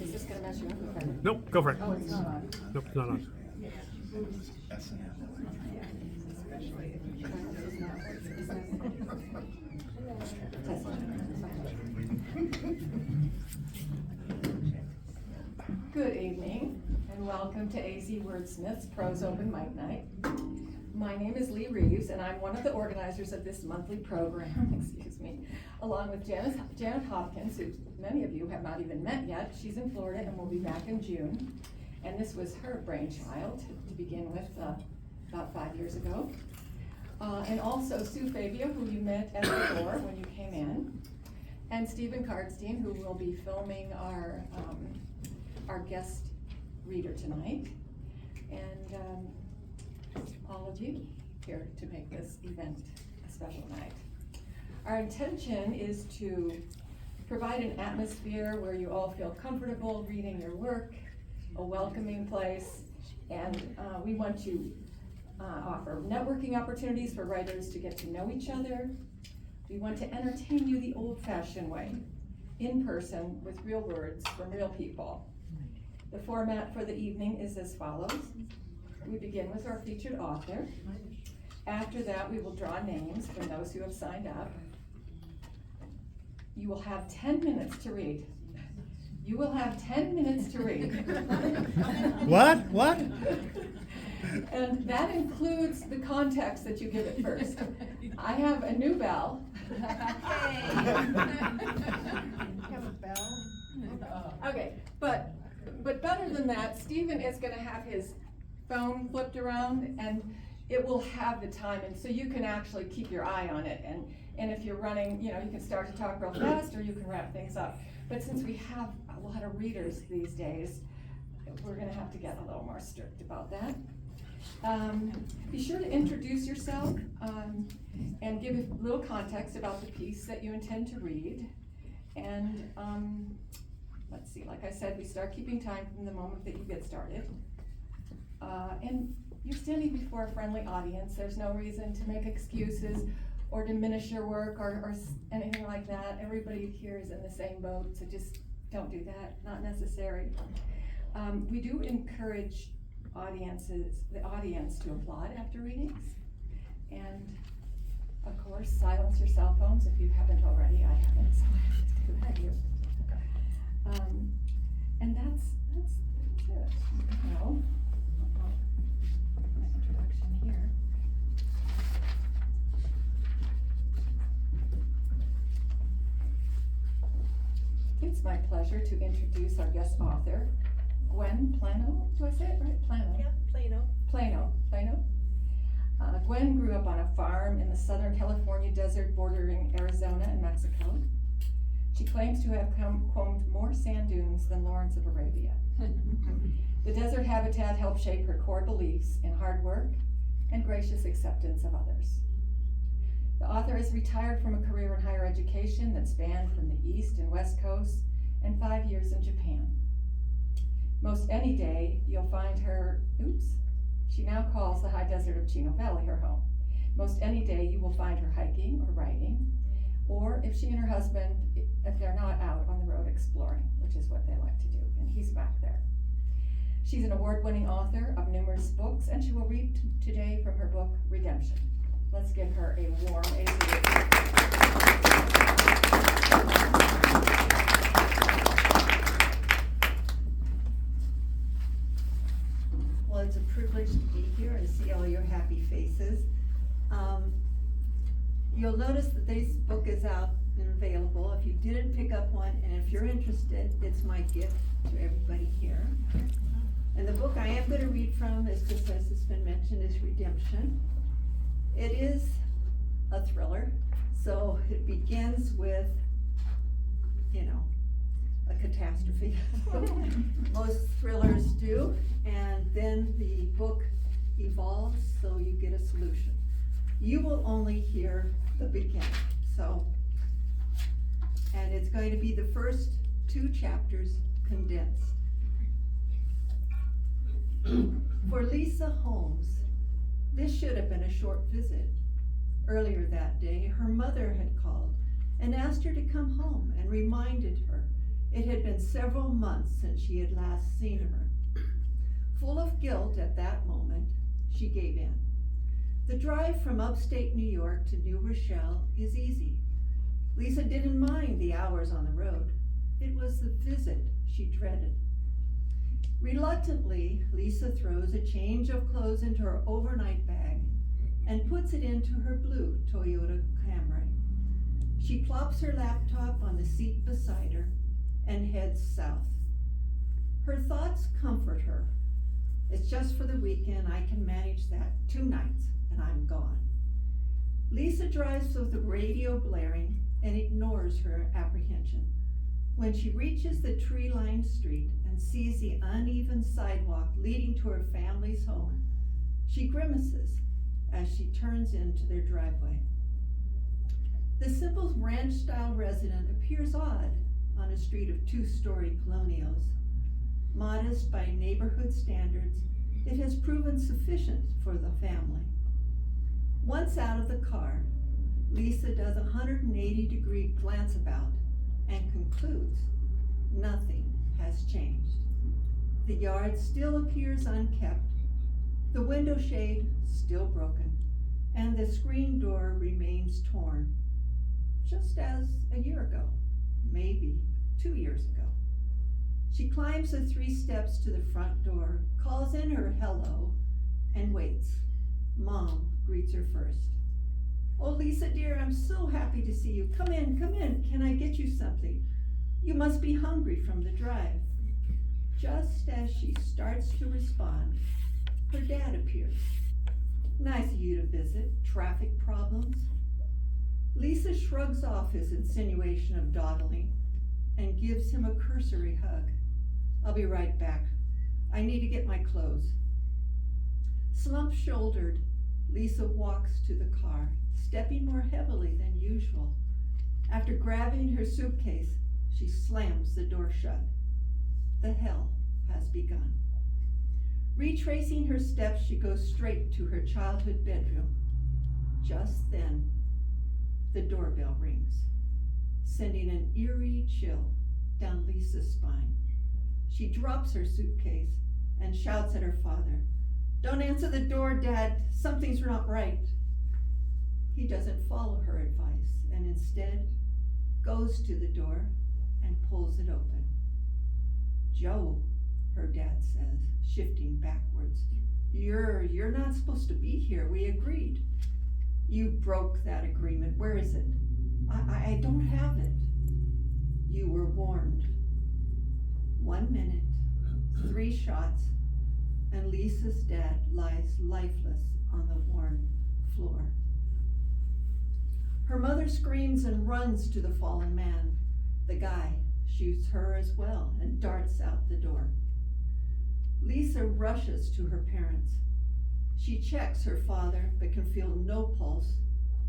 Is this gonna mess you up? Nope, go for it. Oh, it's not on. Nope, it's not on. Good evening, and welcome to AZ Wordsmith's Prose Open Mic Night. My name is Lee Reeves, and I'm one of the organizers of this monthly program, excuse me, along with Janet Hopkins, who many of you have not even met yet. She's in Florida and will be back in June. And this was her brainchild to begin with about 5 years ago. And also Sue Fabia, who you met at the door when you came in, and Stephen Cardstein, who will be filming our guest reader tonight, and all of you here to make this event a special night. Our intention is to provide an atmosphere where you all feel comfortable reading your work, a welcoming place, and we want to offer networking opportunities for writers to get to know each other. We want to entertain you the old-fashioned way, in person, with real words from real people. The format for the evening is as follows. We begin with our featured author. After that, we will draw names from those who have signed up. You will have 10 minutes to read. You will have 10 minutes to read. What? And that includes the context that you give it first. I have a new bell. Hey. You have a bell? Okay, but better than that, Stephen is gonna have his phone flipped around and it will have the time, and so you can actually keep your eye on it, and if you're running, you can start to talk real fast or you can wrap things up. But since we have a lot of readers these days, we're gonna have to get a little more strict about that. Be sure to introduce yourself and give a little context about the piece that you intend to read. And let's see, like I said, we start keeping time from the moment that you get started. And you're standing before a friendly audience. There's no reason to make excuses or diminish your work or anything like that. Everybody here is in the same boat, so just don't do that, not necessary. We do encourage the audience to applaud after readings. And of course, silence your cell phones if you haven't already. I haven't, so I have to do that here. And that's it. No. My introduction here. It's my pleasure to introduce our guest author, Gwen Plano. Do I say it right? Plano. Yeah, Plano. Plano. Gwen grew up on a farm in the Southern California desert bordering Arizona and Mexico. She claims to have combed more sand dunes than Lawrence of Arabia. The desert habitat helped shape her core beliefs in hard work and gracious acceptance of others. The author is retired from a career in higher education that spanned from the East and West Coasts and 5 years in Japan. Most any day, you'll find her, she now calls the high desert of Chino Valley her home. Most any day, you will find her hiking or writing, or if she and her husband, if they're not out on the road exploring, which is what they like to do, and he's back there. She's an award-winning author of numerous books, and she will read today from her book, Redemption. Let's give her a warm Well, it's a privilege to be here and see all your happy faces. You'll notice that this book is out and available. If you didn't pick up one, and if you're interested, it's my gift to everybody here. And the book I am going to read from, is just as it's been mentioned, is Redemption. It is a thriller, so it begins with, a catastrophe. Most thrillers do, and then the book evolves, so you get a solution. You will only hear the beginning, and it's going to be the first 2 chapters condensed. For Lisa Holmes, this should have been a short visit. Earlier that day, her mother had called and asked her to come home and reminded her it had been several months since she had last seen her. Full of guilt at that moment, she gave in. The drive from upstate New York to New Rochelle is easy. Lisa didn't mind the hours on the road. It was the visit she dreaded. Reluctantly, Lisa throws a change of clothes into her overnight bag and puts it into her blue Toyota Camry. She plops her laptop on the seat beside her and heads south. Her thoughts comfort her. It's just for the weekend, I can manage that. 2 nights and I'm gone. Lisa drives with the radio blaring and ignores her apprehension. When she reaches the tree-lined street and sees the uneven sidewalk leading to her family's home, she grimaces as she turns into their driveway. The simple ranch-style residence appears odd on a street of 2-story colonials. Modest by neighborhood standards, it has proven sufficient for the family. Once out of the car, Lisa does a 180-degree glance about and concludes nothing has changed. The yard still appears unkept, the window shade still broken, and the screen door remains torn, just as a year ago, maybe 2 years ago. She climbs the 3 steps to the front door, calls in her hello, and waits. Mom greets her first. "Oh, Lisa dear, I'm so happy to see you. Come in, come in. Can I get you something? You must be hungry from the drive." Just as she starts to respond, her dad appears. "Nice of you to visit. Traffic problems?" Lisa shrugs off his insinuation of dawdling and gives him a cursory hug. "I'll be right back. I need to get my clothes." Slump-shouldered, Lisa walks to the car, stepping more heavily than usual. After grabbing her suitcase, she slams the door shut. The hell has begun. Retracing her steps, she goes straight to her childhood bedroom. Just then, the doorbell rings, sending an eerie chill down Lisa's spine. She drops her suitcase and shouts at her father, "Don't answer the door, Dad. Something's not right." He doesn't follow her advice and instead goes to the door and pulls it open. "Joe," her dad says, shifting backwards, You're not supposed to be here. We agreed." "You broke that agreement. Where is it?" I don't have it." "You were warned." 1 minute, 3 shots, and Lisa's dad lies lifeless on the worn floor. Her mother screams and runs to the fallen man. The guy shoots her as well and darts out the door. Lisa rushes to her parents. She checks her father but can feel no pulse.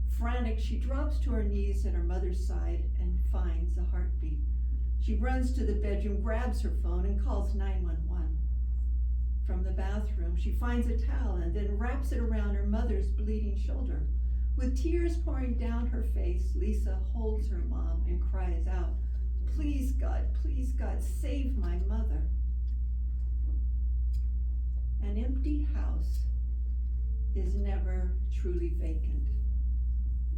Frantic, she drops to her knees at her mother's side and finds a heartbeat. She runs to the bedroom, grabs her phone, and calls 911. From the bathroom, she finds a towel and then wraps it around her mother's bleeding shoulder. With tears pouring down her face, Lisa holds her mom and cries out, please God, save my mother." An empty house is never truly vacant.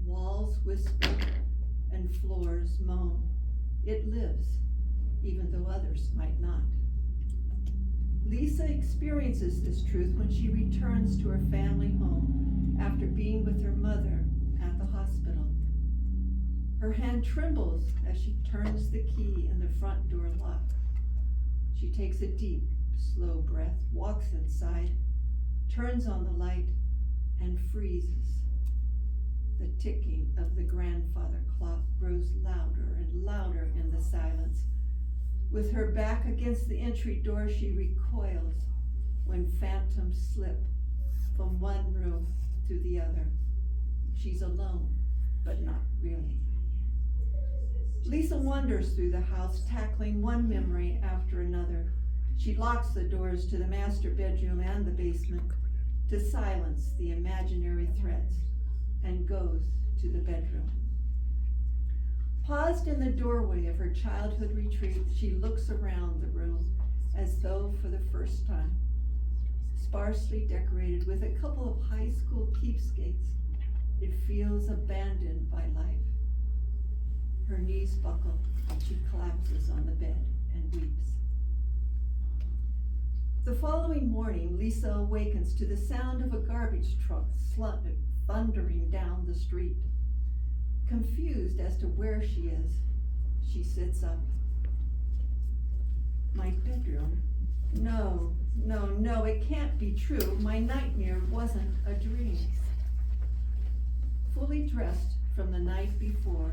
Walls whisper and floors moan. It lives, even though others might not. Lisa experiences this truth when she returns to her family home after being with her mother at the hospital. Her hand trembles as she turns the key in the front door lock. She takes a deep, slow breath, walks inside, turns on the light, and freezes. The ticking of the grandfather clock grows louder and louder in the silence. With her back against the entry door, she recoils when phantoms slip from one room to the other. She's alone, but not really. Lisa wanders through the house, tackling one memory after another. She locks the doors to the master bedroom and the basement to silence the imaginary threats and goes to the bedroom. Paused in the doorway of her childhood retreat, she looks around the room as though for the first time. Sparsely decorated with a couple of high school keepsakes, it feels abandoned by life. Her knees buckle and she collapses on the bed and weeps. The following morning, Lisa awakens to the sound of a garbage truck thundering down the street. Confused as to where she is, she sits up. My bedroom? No, it can't be true. My nightmare wasn't a dream. Fully dressed from the night before,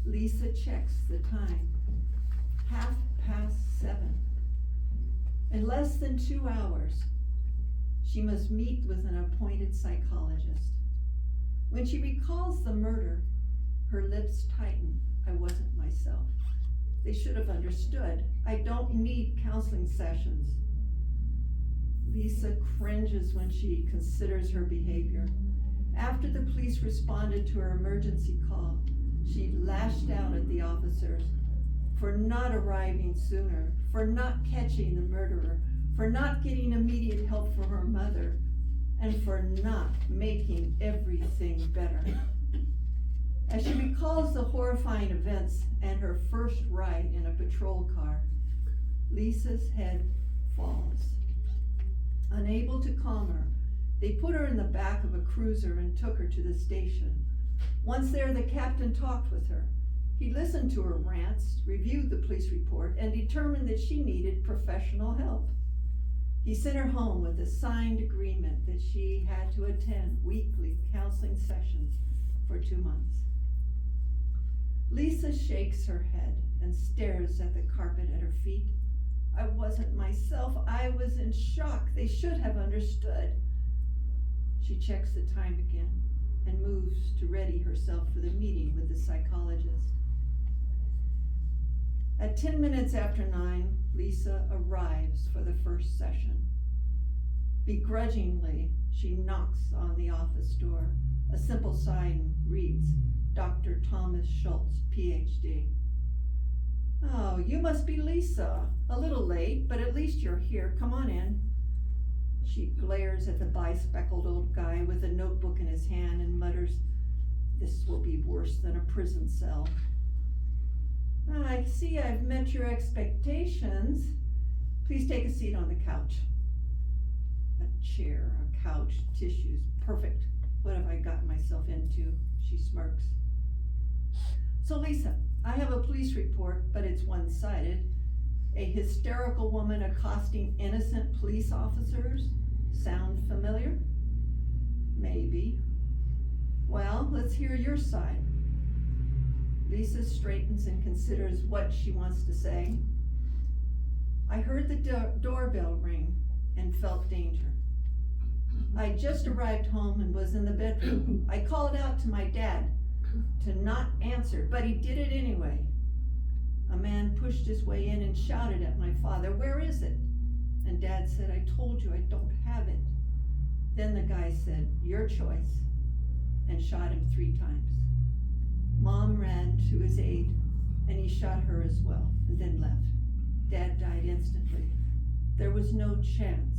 Lisa checks the time. 7:30. In less than 2 hours, she must meet with an appointed psychologist. When she recalls the murder, her lips tighten. I wasn't myself. They should have understood. I don't need counseling sessions. Lisa cringes when she considers her behavior. After the police responded to her emergency call, she lashed out at the officers for not arriving sooner, for not catching the murderer, for not getting immediate help for her mother, and for not making everything better. As she recalls the horrifying events and her first ride in a patrol car, Lisa's head falls. Unable to calm her, they put her in the back of a cruiser and took her to the station. Once there, the captain talked with her. He listened to her rants, reviewed the police report, and determined that she needed professional help. He sent her home with a signed agreement that she had to attend weekly counseling sessions for 2 months. Lisa shakes her head and stares at the carpet at her feet. I wasn't myself. I was in shock. They should have understood. She checks the time again and moves to ready herself for the meeting with the psychologist. At 10 minutes after 9, Lisa arrives for the first session. Begrudgingly, she knocks on the office door. A simple sign reads, Dr. Thomas Schultz, PhD. Oh, you must be Lisa. A little late, but at least you're here. Come on in. She glares at the bi-speckled old guy with a notebook in his hand and mutters, this will be worse than a prison cell. I see I've met your expectations. Please take a seat on the couch. A chair, a couch, tissues, perfect. What have I gotten myself into? She smirks. So Lisa, I have a police report, but it's one-sided. A hysterical woman accosting innocent police officers. Sound familiar? Maybe. Well, let's hear your side. Lisa straightens and considers what she wants to say. I heard the doorbell ring and felt danger. I just arrived home and was in the bedroom. I called out to my dad to not answer, but he did it anyway. A man pushed his way in and shouted at my father, where is it? And Dad said, I told you I don't have it. Then the guy said, your choice, and shot him 3 times. Mom ran to his aid, and he shot her as well, and then left. Dad died instantly. There was no chance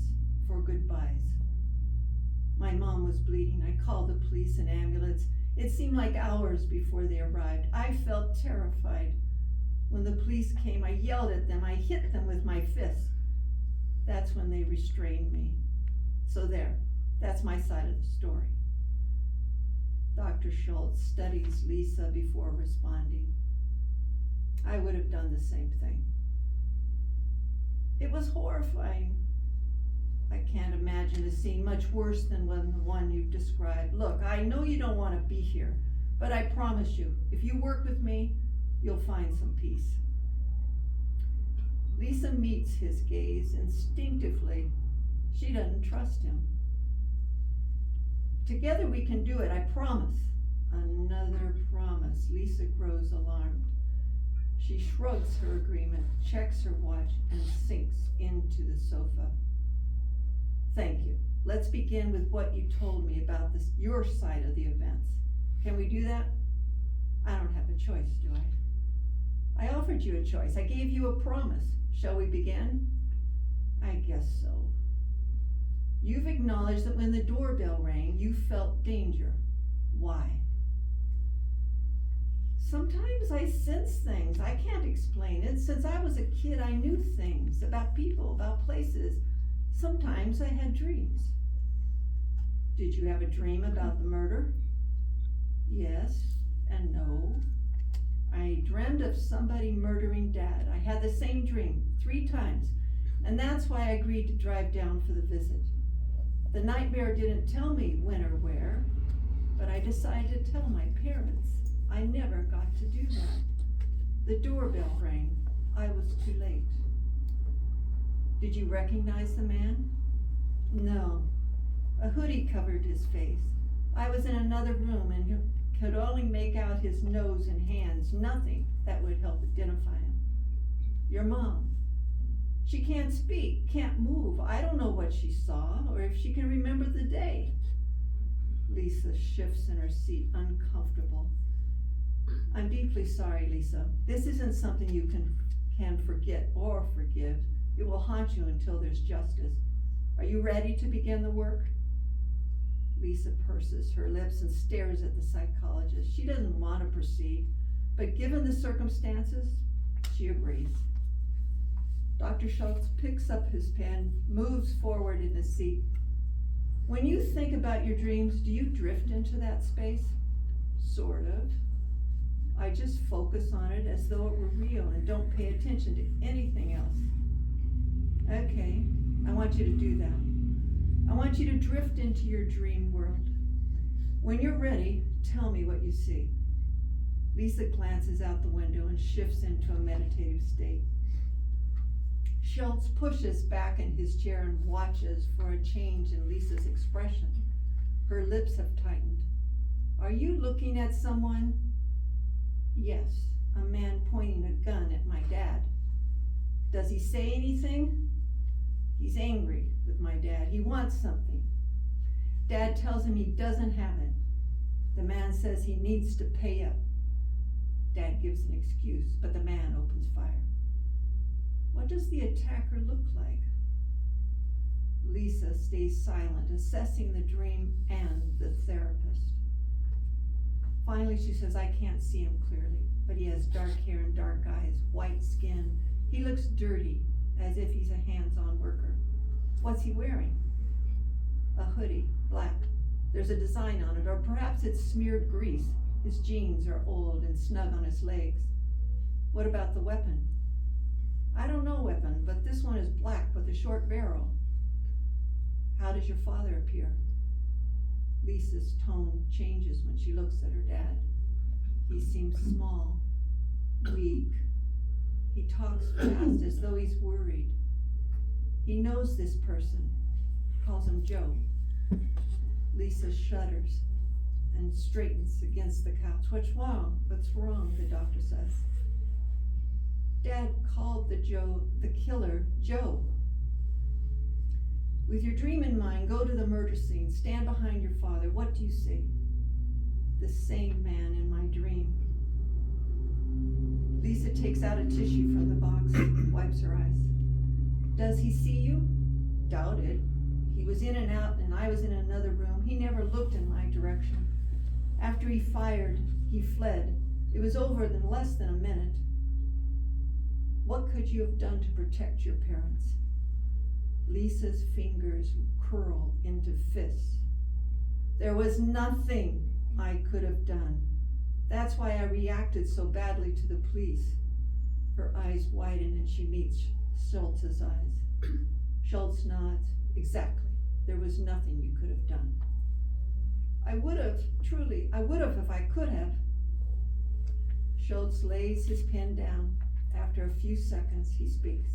for goodbyes. My mom was bleeding. I called the police and ambulance. It seemed like hours before they arrived. I felt terrified. When the police came, I yelled at them. I hit them with my fists. That's when they restrained me. So there, that's my side of the story. Dr. Schultz studies Lisa before responding. I would have done the same thing. It was horrifying. I can't imagine a scene much worse than the one you described. Look, I know you don't want to be here, but I promise you, if you work with me, you'll find some peace. Lisa meets his gaze instinctively. She doesn't trust him. Together we can do it, I promise. Another promise. Lisa grows alarmed. She shrugs her agreement, checks her watch, and sinks into the sofa. Thank you. Let's begin with what you told me about your side of the events. Can we do that? I don't have a choice, do I? I offered you a choice. I gave you a promise. Shall we begin? I guess so. You've acknowledged that when the doorbell rang, you felt danger. Why? Sometimes I sense things. I can't explain it. Since I was a kid, I knew things about people, about places. Sometimes I had dreams. Did you have a dream about the murder? Yes and no. I dreamt of somebody murdering Dad. I had the same dream 3 times, and that's why I agreed to drive down for the visit. The nightmare didn't tell me when or where, but I decided to tell my parents. I never got to do that. The doorbell rang. I was too late. Did you recognize the man? No. A hoodie covered his face. I was in another room and could only make out his nose and hands, nothing that would help identify him. Your mom. She can't speak, can't move. I don't know what she saw or if she can remember the day. Lisa shifts in her seat, uncomfortable. I'm deeply sorry, Lisa. This isn't something you can forget or forgive. It will haunt you until there's justice. Are you ready to begin the work? Lisa purses her lips and stares at the psychologist. She doesn't want to proceed, but given the circumstances, she agrees. Dr. Schultz picks up his pen, moves forward in his seat. When you think about your dreams, do you drift into that space? Sort of. I just focus on it as though it were real and don't pay attention to anything else. Okay, I want you to do that. I want you to drift into your dream world. When you're ready, tell me what you see. Lisa glances out the window and shifts into a meditative state. Schultz pushes back in his chair and watches for a change in Lisa's expression. Her lips have tightened. Are you looking at someone? Yes, a man pointing a gun at my dad. Does he say anything? He's angry with my dad. He wants something. Dad tells him he doesn't have it. The man says he needs to pay up. Dad gives an excuse, but the man opens fire. What does the attacker look like? Lisa stays silent, assessing the dream and the therapist. Finally, she says, I can't see him clearly, but he has dark hair and dark eyes, white skin. He looks dirty, as if he's a hands-on worker. What's he wearing? A hoodie, black. There's a design on it, or perhaps it's smeared grease. His jeans are old and snug on his legs. What about the weapon? I don't know weapon, but this one is black with a short barrel. How does your father appear? Lisa's tone changes when she looks at her dad. He seems small, weak. He talks fast as though he's worried. He knows this person, calls him Joe. Lisa shudders and straightens against the couch. What's wrong? What's wrong? The doctor says. Dad called the killer Joe. With your dream in mind, go to the murder scene. Stand behind your father. What do you see? The same man in my dream. Lisa takes out a tissue from the box and wipes her eyes. Does he see you? Doubt it. He was in and out and I was in another room. He never looked in my direction. After he fired, he fled. It was over in less than a minute. What could you have done to protect your parents? Lisa's fingers curl into fists. There was nothing I could have done. That's why I reacted so badly to the police. Her eyes widen and she meets Schultz's eyes. Schultz nods. Exactly. There was nothing you could have done. I would have if I could have. Schultz lays his pen down. After a few seconds, he speaks.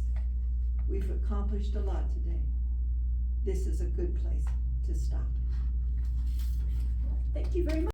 We've accomplished a lot today. This is a good place to stop. Thank you very much.